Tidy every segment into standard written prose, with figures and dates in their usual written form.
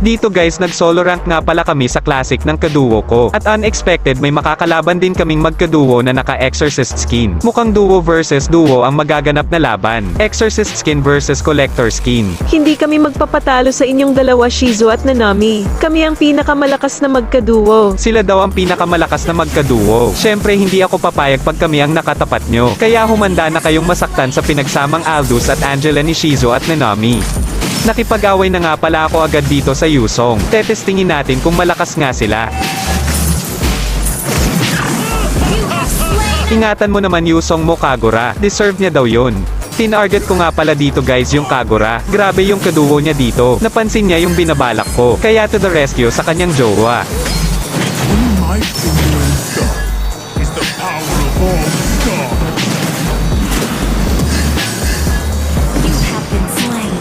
Dito guys, nag-solo rank nga pala kami sa classic ng kaduo ko. At unexpected may makakalaban din kaming magkaduo na naka-exorcist skin. Mukhang duo versus duo ang magaganap na laban. Exorcist skin versus collector skin. Hindi kami magpapatalo sa inyong dalawa, Shizu at Nanami. Kami ang pinakamalakas na magkaduo. Sila daw ang pinakamalakas na magkaduo. Syempre hindi ako papayag pag kami ang nakatapat nyo. Kaya humanda na kayong masaktan sa pinagsamang Aldous at Angela ni Shizu at Nanami. Nakipag-away na nga pala ako agad dito sa Yusong. Tetestingin natin kung malakas nga sila. Ingatan mo naman Yusong mo, Kagura. Deserve niya daw yun. Tinarget ko nga pala dito guys yung Kagura. Grabe yung kaduo niya dito. Napansin niya yung binabalak ko. Kaya to the rescue sa kanyang jowa. My finger and thumb is the power of all gods. You have been slain.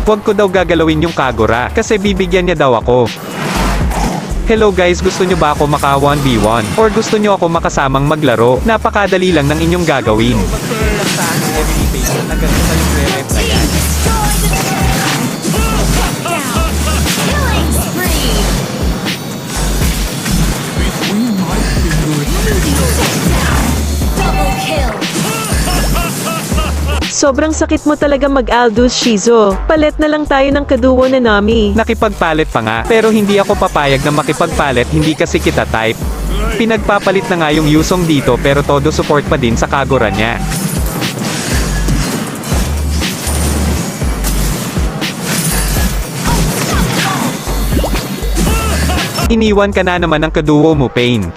Huwag ko daw gagalawin yung Kagura, kasi bibigyan niya daw ako. Hello guys, gusto nyo ba ako maka 1v1? Or gusto nyo ako makasamang maglaro? Napakadali lang ng inyong gagawin. Killing spree. Between my finger and Double kill. Sobrang sakit mo talaga mag-Aldous, Shizu. Palit na lang tayo ng kaduo na Nami. Nakipagpalit pa nga, pero hindi ako papayag na makipagpalit, hindi kasi kita type. Pinagpapalit na nga yung Yusong dito pero todo support pa din sa Kagura niya. Iniwan ka na naman ng kaduo mo, Pain.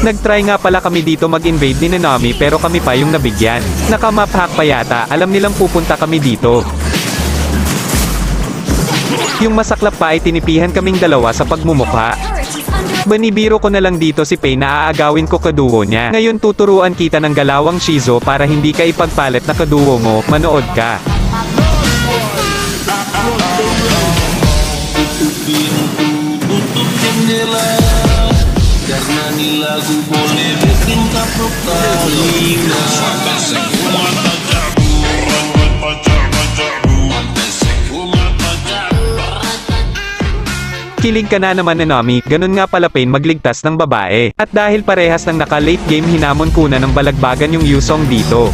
Nag-try nga pala kami dito mag-invade ni Nanami pero kami pa yung nabigyan. Naka-map hack pa yata, alam nilang pupunta kami dito. Yung masaklap pa ay tinipihan kaming dalawa sa pagmumukha. Turret is under Banibiro ko na lang dito si Pain na aagawin ko kaduo niya. Ngayon tuturuan kita ng galawang Shizu para hindi ka ipagpalit na kaduo mo, manood ka. Karena ni lagu boleh bikin kapok telinga. Kilig ka na naman Nanami, ganun nga pala Pain magligtas ng babae. At dahil parehas ng naka-late game hinamon ko na ng balagbagan yung Yusong dito.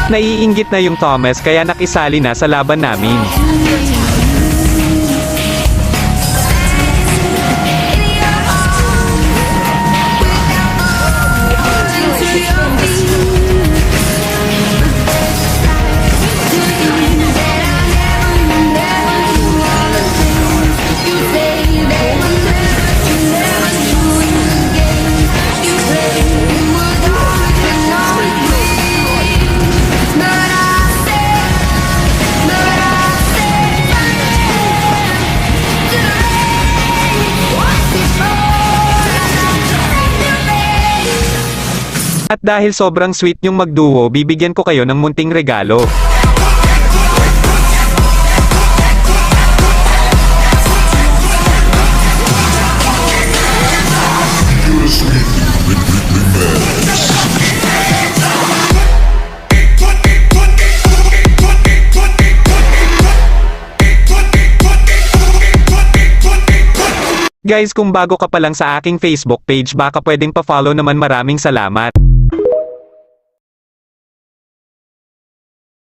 Naiinggit na yung Thomas kaya nakisali na sa laban namin. At dahil sobrang sweet yung magduo, bibigyan ko kayo ng munting regalo. Guys, kung bago ka pa lang sa aking Facebook page, baka pwedeng pa-follow naman, maraming salamat.